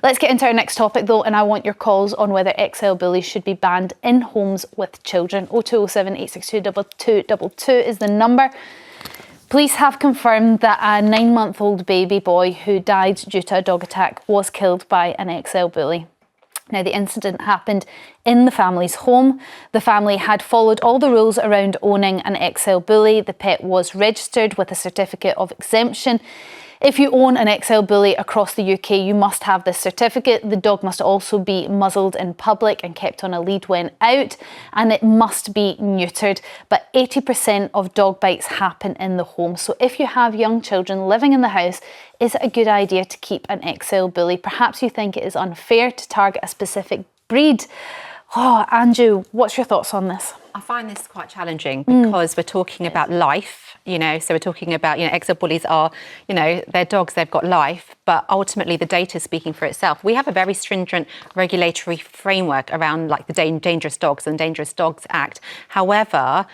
Let's get into our next topic though, and I want your calls on whether XL Bullies should be banned in homes with children. 0207 862 2222 is the number. Police have confirmed that a 9-month-old baby boy who died due to a dog attack was killed by an XL Bully. Now, the incident happened in the family's home. The family had followed all the rules around owning an XL Bully. The pet was registered with a certificate of exemption. If you own an XL Bully across the UK, you must have this certificate. The dog must also be muzzled in public and kept on a lead when out, and it must be neutered. But 80% of dog bites happen in the home. So if you have young children living in the house, is it a good idea to keep an XL Bully? Perhaps you think it is unfair to target a specific breed. Oh, Anju, what's your thoughts on this? I find this quite challenging because we're talking about life, so we're talking about, XL Bullies are, they're dogs, they've got life, but ultimately the data is speaking for itself. We have a very stringent regulatory framework around like the Dangerous Dogs and Dangerous Dogs Act. However,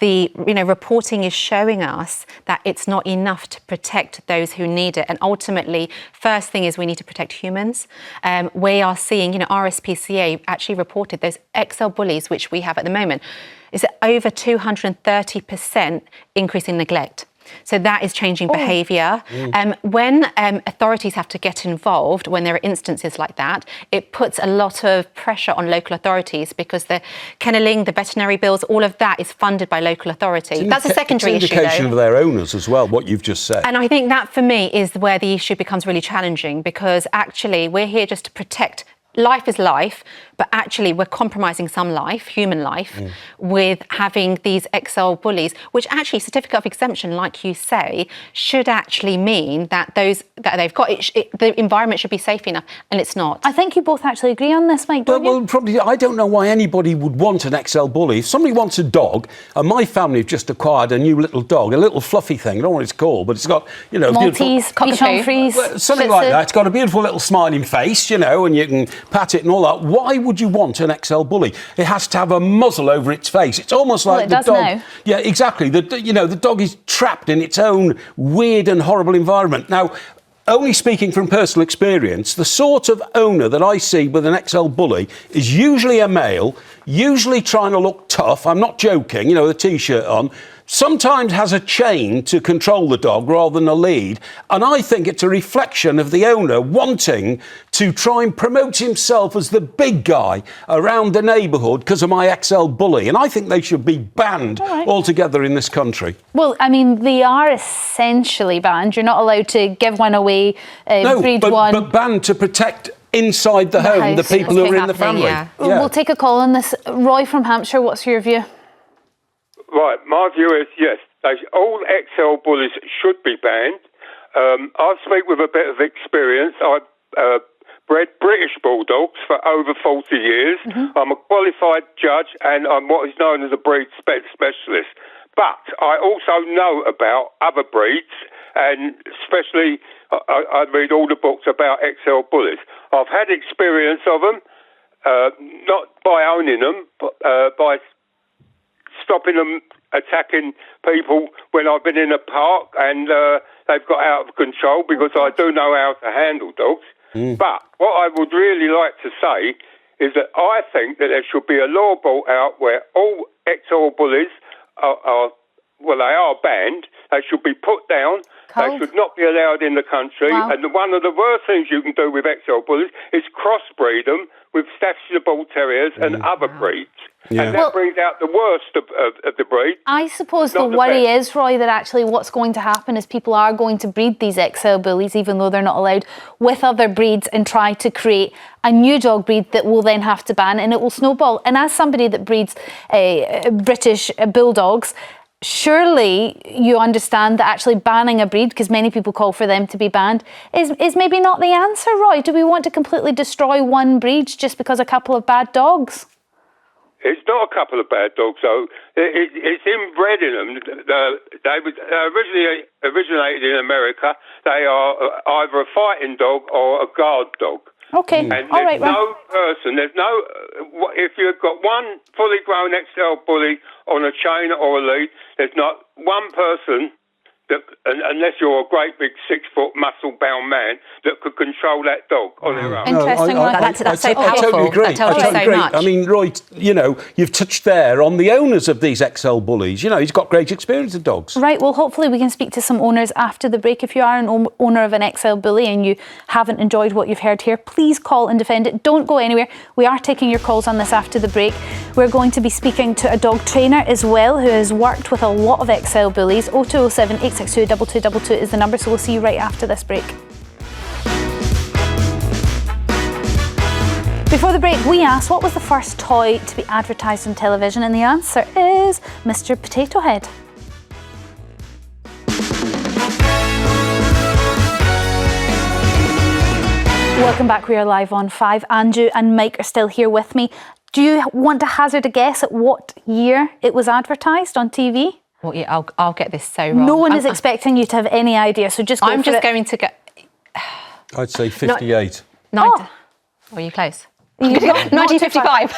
the reporting is showing us that it's not enough to protect those who need it, and ultimately first thing is we need to protect humans. We are seeing RSPCA actually reported those XL Bullies which we have at the moment is over 230% increase in neglect. So that is changing behaviour. When authorities have to get involved, when there are instances like that, it puts a lot of pressure on local authorities because the kennelling, the veterinary bills, all of that is funded by local authority. That's a secondary issue, though. It's an indication of their owners as well, what you've just said. And I think that, for me, is where the issue becomes really challenging, because actually we're here just to protect. Life is life, but actually we're compromising some life, human life, with having these XL Bullies, which actually certificate of exemption, like you say, should actually mean that those that they've got, the environment should be safe enough, and it's not. I think you both actually agree on this, Mike, don't you? Well, probably, I don't know why anybody would want an XL Bully. If somebody wants a dog, and my family have just acquired a new little dog, a little fluffy thing, I don't know what it's called, but it's got, Maltese, Bichon Frise, something like that. It's got a beautiful little smiling face, and you can pat it and all that. Why would you want an XL Bully? It has to have a muzzle over its face. It's almost like the dog. Now. Yeah, exactly. The dog is trapped in its own weird and horrible environment. Now, only speaking from personal experience, the sort of owner that I see with an XL Bully is usually a male, usually trying to look tough. I'm not joking, with a T-shirt on. Sometimes has a chain to control the dog rather than a lead. And I think it's a reflection of the owner wanting to try and promote himself as the big guy around the neighbourhood because of my XL Bully. And I think they should be banned altogether in this country. Well, I mean, they are essentially banned. You're not allowed to give one away, breed one. But banned to protect inside the home the people who are in the family. Yeah. We'll take a call on this. Roy from Hampshire, what's your view? Right, my view is yes, all XL Bullies should be banned. I speak with a bit of experience. I've bred British Bulldogs for over 40 years. I'm a qualified judge and I'm what is known as a breed specialist. But I also know about other breeds, and especially I read all the books about XL Bullies. I've had experience of them, not by owning them, but by stopping them attacking people when I've been in a park and they've got out of control, because I do know how to handle dogs. But what I would really like to say is that I think that there should be a law brought out where all XL Bullies they are banned. They should be put down. They should not be allowed in the country. Wow. And one of the worst things you can do with XL Bullies is crossbreed them with Staffordshire Bull Terriers and other breeds. Yeah. And that brings out the worst of the breed. I suppose the worry is, Roy, that actually what's going to happen is people are going to breed these XL Bullies, even though they're not allowed, with other breeds and try to create a new dog breed that will then have to ban, and it will snowball. And as somebody that breeds British Bulldogs, surely you understand that actually banning a breed, because many people call for them to be banned, is maybe not the answer, Roy. Do we want to completely destroy one breed just because a couple of bad dogs? It's not a couple of bad dogs, though. It's inbred in them. They originally originated in America. They are either a fighting dog or a guard dog. Okay, and there's no person, if you've got one fully grown XL Bully on a chain or a lead, there's not one person unless you're a great big 6-foot muscle-bound man that could control that dog on their own. Interesting. That's so powerful. I totally agree. That tells you so much. I mean, Roy, you've touched there on the owners of these XL Bullies. He's got great experience of dogs. Right, well, hopefully we can speak to some owners after the break. If you are an owner of an XL Bully and you haven't enjoyed what you've heard here, please call and defend it. Don't go anywhere. We are taking your calls on this after the break. We're going to be speaking to a dog trainer as well who has worked with a lot of XL Bullies. 0207 862 2222 is the number, so we'll see you right after this break. Before the break, we asked what was the first toy to be advertised on television, and the answer is Mr. Potato Head. Welcome back. We are live on 5. Anju and Mike are still here with me. Do you want to hazard a guess at what year it was advertised on TV? Well, yeah, I'll get this so wrong. No one is expecting you to have any idea, so just go I'm for just it. going to go... I'd say 58. Are you close? 1955.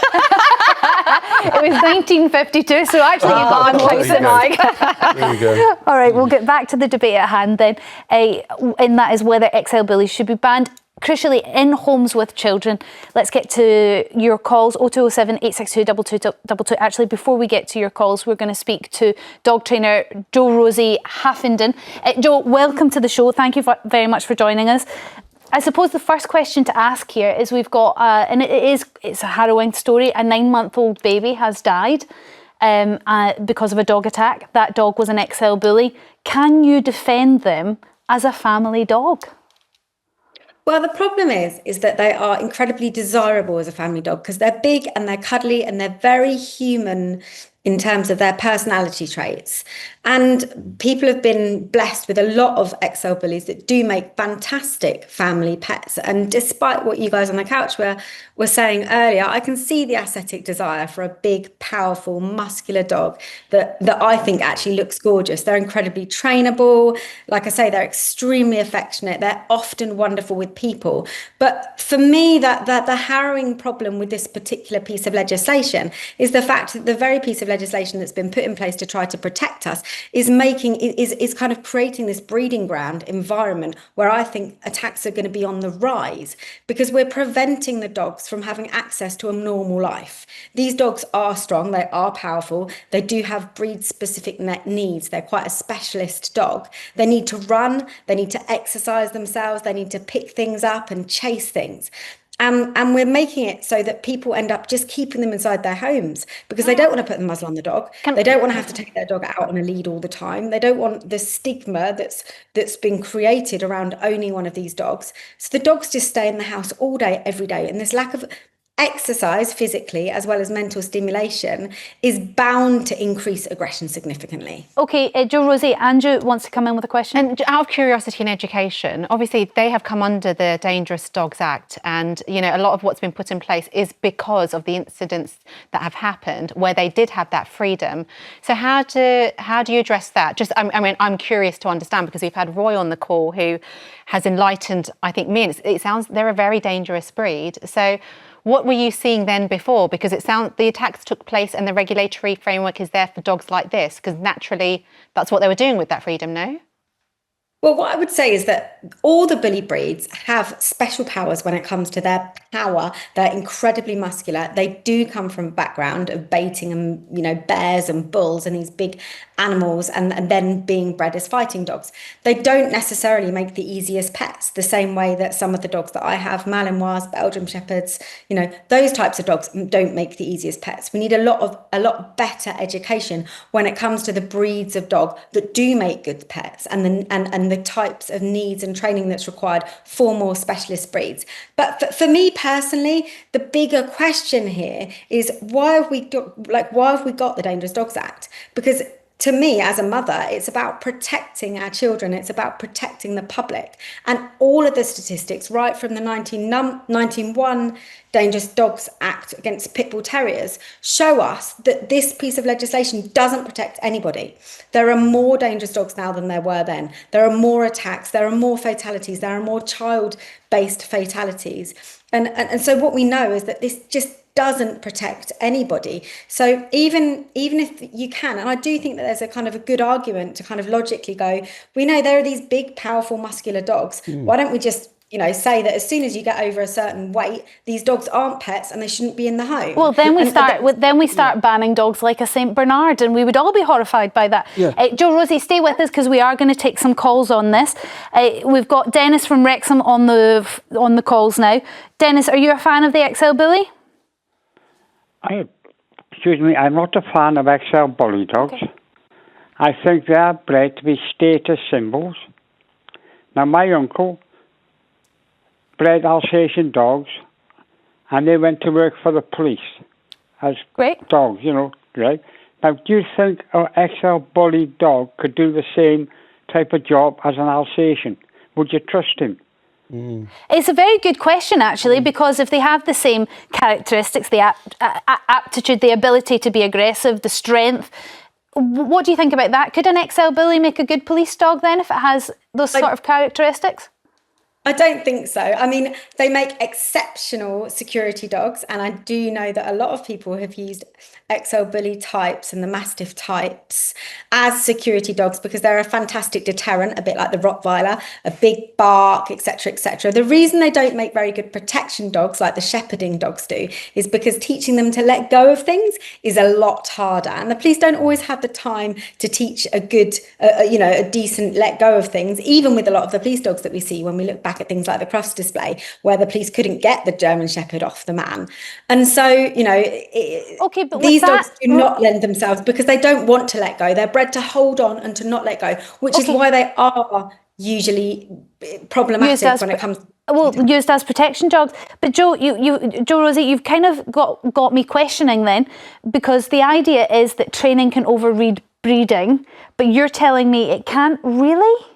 It was 1952, so actually you got one close to Mike. There you go. All right, we'll get back to the debate at hand then, and that is whether XL Bullies should be banned. Crucially, in homes with children. Let's get to your calls, 0207 862 2222. Actually, before we get to your calls, we're going to speak to dog trainer Jo-Rosie Haffenden. Jo, welcome to the show. Thank you very much for joining us. I suppose the first question to ask here is we've got, and it's a harrowing story, a 9-month-old baby has died because of a dog attack. That dog was an XL Bully. Can you defend them as a family dog? Well, the problem is that they are incredibly desirable as a family dog because they're big and they're cuddly and they're very human in terms of their personality traits. And people have been blessed with a lot of XL Bullies that do make fantastic family pets. And despite what you guys on the couch were saying earlier, I can see the aesthetic desire for a big, powerful, muscular dog that I think actually looks gorgeous. They're incredibly trainable. Like I say, they're extremely affectionate. They're often wonderful with people. But for me, that the harrowing problem with this particular piece of legislation is the fact that the very piece of legislation that's been put in place to try to protect us is kind of creating this breeding ground environment where I think attacks are going to be on the rise because we're preventing the dogs from having access to a normal life. These dogs are strong, they are powerful, they do have breed-specific needs. They're quite a specialist dog. They need to run, they need to exercise themselves, they need to pick things up and chase things. And we're making it so that people end up just keeping them inside their homes because they don't want to put the muzzle on the dog. They don't want to have to take their dog out on a lead all the time. They don't want the stigma that's been created around owning one of these dogs. So the dogs just stay in the house all day, every day. And this lack of exercise physically as well as mental stimulation is bound to increase aggression significantly. Okay, Jo-Rosie, Anju wants to come in with a question. And out of curiosity and education, obviously they have come under the Dangerous Dogs Act, and a lot of what's been put in place is because of the incidents that have happened where they did have that freedom. So how do you address that? I'm curious to understand because we've had Roy on the call who has enlightened, I think, me, and it sounds they're a very dangerous breed. So what were you seeing then before? Because it sounds the attacks took place and the regulatory framework is there for dogs like this, because naturally that's what they were doing with that freedom, no? Well, what I would say is that all the bully breeds have special powers when it comes to their power. They're incredibly muscular. They do come from a background of baiting and, bears and bulls and these big animals and then being bred as fighting dogs. They don't necessarily make the easiest pets, the same way that some of the dogs that I have, Malinois, Belgian Shepherds, those types of dogs don't make the easiest pets. We need a lot better education when it comes to the breeds of dog that do make good pets and the types of needs and training that's required for more specialist breeds. But for me personally, the bigger question here is why have we got the Dangerous Dogs Act? Because to me, as a mother, it's about protecting our children. It's about protecting the public. And all of the statistics, right from the 1991 Dangerous Dogs Act against pit bull terriers, show us that this piece of legislation doesn't protect anybody. There are more dangerous dogs now than there were then. There are more attacks. There are more fatalities. There are more child based fatalities. And so what we know is that this just doesn't protect anybody. So even if you can, and I do think that there's a kind of a good argument to kind of logically go, we know there are these big, powerful, muscular dogs. Why don't we just say that as soon as you get over a certain weight, these dogs aren't pets and they shouldn't be in the home. Well, then we start banning dogs like a Saint Bernard, and we would all be horrified by that. Yeah. Jo-Rosie, stay with us because we are going to take some calls on this. We've got Dennis from Wrexham on the calls now. Dennis, are you a fan of the XL Bully? Excuse me, I'm not a fan of XL Bully dogs. Okay. I think they are bred to be status symbols. Now, my uncle bred Alsatian dogs, and they went to work for the police as dogs, right? Now, do you think an XL Bully dog could do the same type of job as an Alsatian? Would you trust him? It's a very good question, actually, because if they have the same characteristics, the aptitude, the ability to be aggressive, the strength, what do you think about that? Could an XL Bully make a good police dog then if it has those sort of characteristics? I don't think so. I mean, they make exceptional security dogs, and I do know that a lot of people have used XL Bully types and the Mastiff types as security dogs because they're a fantastic deterrent, a bit like the Rottweiler, a big bark, etc., etc. The reason they don't make very good protection dogs like the shepherding dogs do is because teaching them to let go of things is a lot harder, and the police don't always have the time to teach a good, a decent let go of things, even with a lot of the police dogs that we see when we look back at things like the cross display where the police couldn't get the German Shepherd off the man. And so, but these dogs do not lend themselves because they don't want to let go. They're bred to hold on and to not let go, which is why they are usually problematic when it comes to used as protection dogs. But Jo-Rosie, you've kind of got me questioning then, because the idea is that training can override breeding, but you're telling me it can't really?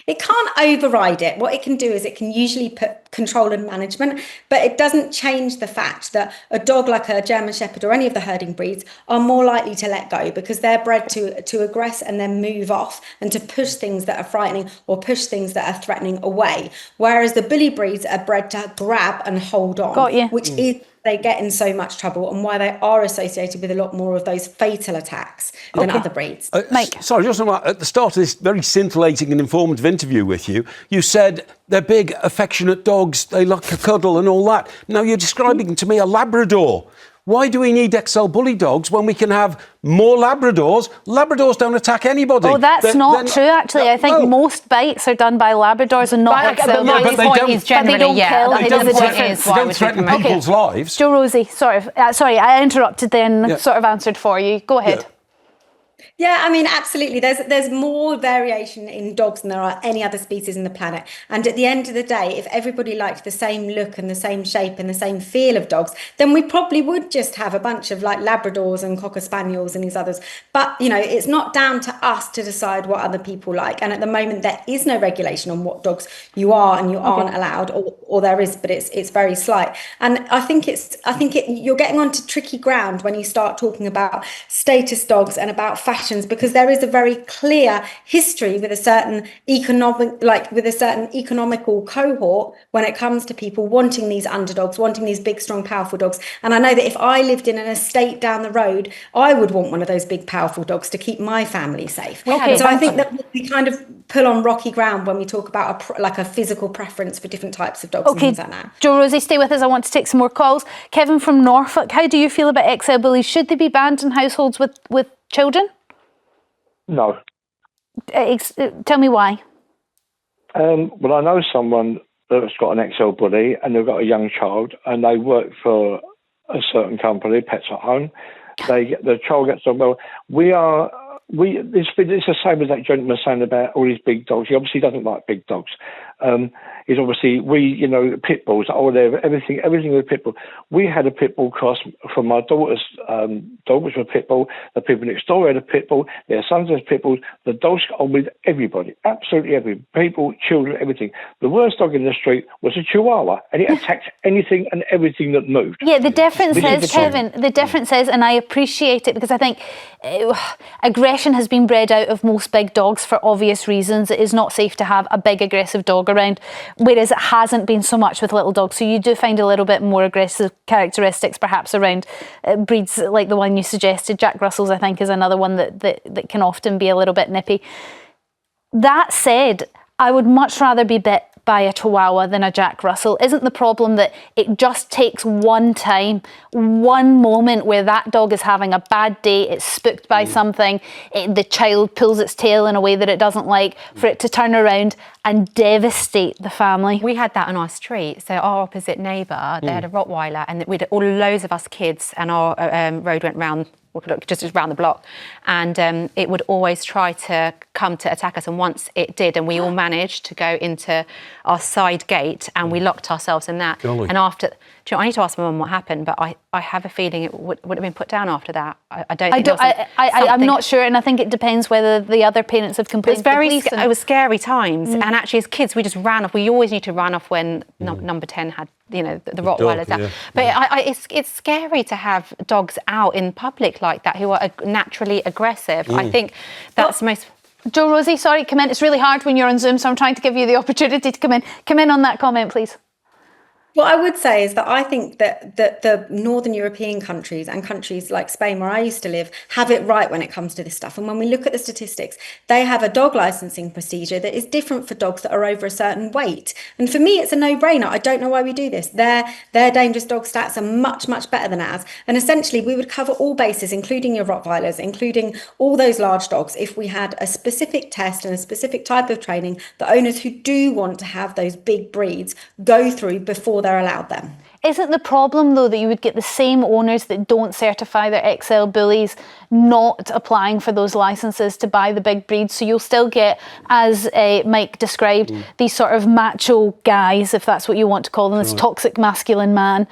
It can't override it. What it can do is it can usually put control and management, but it doesn't change the fact that a dog like a German Shepherd or any of the herding breeds are more likely to let go because they're bred to aggress and then move off and to push things that are frightening or push things that are threatening away. Whereas the bully breeds are bred to grab and hold on, which is they get in so much trouble and why they are associated with a lot more of those fatal attacks than other breeds. Mike. Sorry, just at the start of this very scintillating and informative interview with you, you said they're big, affectionate dogs, they like a cuddle and all that. Now you're describing to me a Labrador. Why do we need XL Bully dogs when we can have more Labradors? Labradors don't attack anybody. Oh, that's not true, actually. I think most bites are done by Labradors and not XL Bullies. But they don't kill. They don't threaten people's lives. Jo-Rosie, sorry, I interrupted then, sort of answered for you. Go ahead. Yeah, I mean, absolutely. There's more variation in dogs than there are any other species on the planet. And at the end of the day, if everybody liked the same look and the same shape and the same feel of dogs, then we probably would just have a bunch of like Labradors and Cocker Spaniels and these others. But, it's not down to us to decide what other people like. And at the moment, there is no regulation on what dogs you are and you aren't allowed, or there is, but it's very slight. And I think you're getting onto tricky ground when you start talking about status dogs and about fashion, because there is a very clear history with a certain economical cohort when it comes to people wanting these underdogs, wanting these big, strong, powerful dogs. And I know that if I lived in an estate down the road, I would want one of those big, powerful dogs to keep my family safe. So I think that we kind of pull on rocky ground when we talk about a physical preference for different types of dogs and things like that. Jo-Rosie, stay with us. I want to take some more calls. Kevin from Norfolk, how do you feel about XL Bullies? Should they be banned in households with children? No. Tell me why. Well, I know someone that's got an XL Bully and they've got a young child and they work for a certain company, Pets at Home. The child gets on well. It's the same as that gentleman saying about all these big dogs. He obviously doesn't like big dogs. Is obviously pit bulls. Everything with pit bull. We had a pit bull cross from my daughter's dog, which was a pit bull. The people next door had a pit bull. Their sons had pit bulls. The dogs got on with everybody, absolutely everybody, people, children, everything. The worst dog in the street was a Chihuahua, and it attacked anything and everything that moved. Yeah, the difference is, Kevin, and I appreciate it because I think aggression has been bred out of most big dogs for obvious reasons. It is not safe to have a big aggressive dog dog around, whereas it hasn't been so much with little dogs. So you do find a little bit more aggressive characteristics perhaps around breeds like the one you suggested. Jack Russell's, I think, is another one that can often be a little bit nippy. That said, I would much rather be bit by a Chihuahua than a Jack Russell. Isn't the problem that it just takes one time, one moment where that dog is having a bad day, it's spooked by something, the child pulls its tail in a way that it doesn't like, for it to turn around and devastate the family? We had that on our street. So our opposite neighbour, they had a Rottweiler, and we had loads of us kids, and our road went round, just around the block, and it would always try to come to attack us, and once it did, and we all managed to go into our side gate, and we locked ourselves in that. Golly. And after, I need to ask my mum what happened, but I have a feeling it would have been put down after that. I'm not sure, and I think it depends whether the other parents have complained. It was scary times, and actually as kids we just ran off. We always need to run off when number 10 had, you know, the Rottweilers out. But it's scary to have dogs out in public like that who are naturally aggressive. I think that's most... Jo-Rosie, sorry, come in. It's really hard when you're on Zoom, so I'm trying to give you the opportunity to come in. Come in on that comment, please. What I would say is that I think that the Northern European countries and countries like Spain, where I used to live, have it right when it comes to this stuff. And when we look at the statistics, they have a dog licensing procedure that is different for dogs that are over a certain weight. And for me, it's a no-brainer. I don't know why we do this. Their dangerous dog stats are much, much better than ours. And essentially, we would cover all bases, including your Rottweilers, including all those large dogs, if we had a specific test and a specific type of training that owners who do want to have those big breeds go through before they're allowed them. Isn't the problem, though, that you would get the same owners that don't certify their XL Bullies not applying for those licenses to buy the big breeds? So you'll still get, as Mike described, these sort of macho guys, if that's what you want to call them, this toxic masculine man,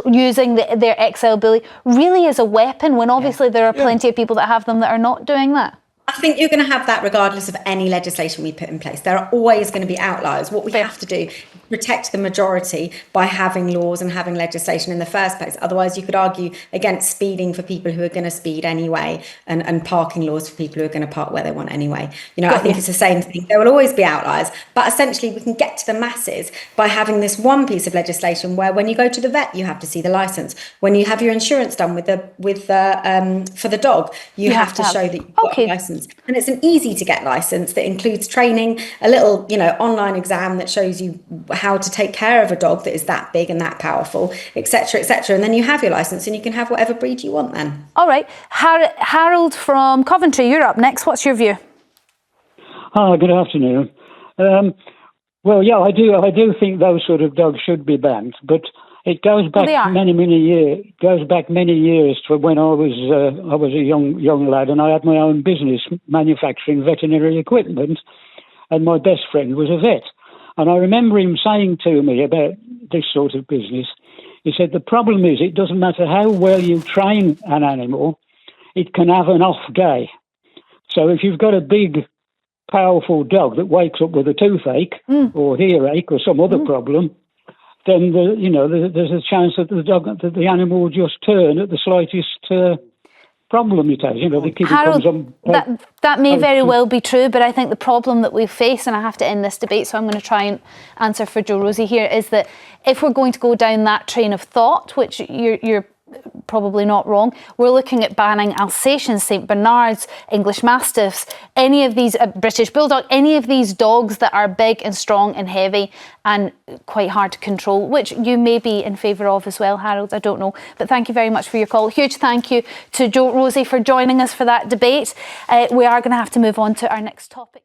using their XL Bully really as a weapon, when obviously there are plenty of people that have them that are not doing that. I think you're going to have that regardless of any legislation we put in place. There are always going to be outliers. What we have to do is protect the majority by having laws and having legislation in the first place. Otherwise, you could argue against speeding for people who are going to speed anyway, and parking laws for people who are going to park where they want anyway. You know, I think it's the same thing. There will always be outliers, but essentially we can get to the masses by having this one piece of legislation where when you go to the vet, you have to see the license. When you have your insurance done for the dog, you have to show that you've got a license. And it's an easy to get license that includes training, a little, online exam that shows you how to take care of a dog that is that big and that powerful, etc., etc. And then you have your license and you can have whatever breed you want then. All right. Harold from Coventry, you're up next. What's your view? Hi, good afternoon. Well, yeah, I do think those sort of dogs should be banned, but it goes back many years. Goes back many years to when I was a young lad, and I had my own business manufacturing veterinary equipment, and my best friend was a vet. And I remember him saying to me about this sort of business, he said, the problem is it doesn't matter how well you train an animal, it can have an off day. So if you've got a big, powerful dog that wakes up with a toothache or earache or some other problem, then there's a chance that the animal will just turn at the slightest problem it has. The kid Harold, comes on. That may very well be true, but I think the problem that we face, and I have to end this debate, so I'm going to try and answer for Jo-Rosie here, is that if we're going to go down that train of thought, which you're probably not wrong, we're looking at banning Alsatians, St Bernards, English Mastiffs, any of these, British Bulldog, any of these dogs that are big and strong and heavy and quite hard to control, which you may be in favour of as well, Harold, I don't know. But thank you very much for your call. Huge thank you to Jo-Rosie for joining us for that debate. We are going to have to move on to our next topic.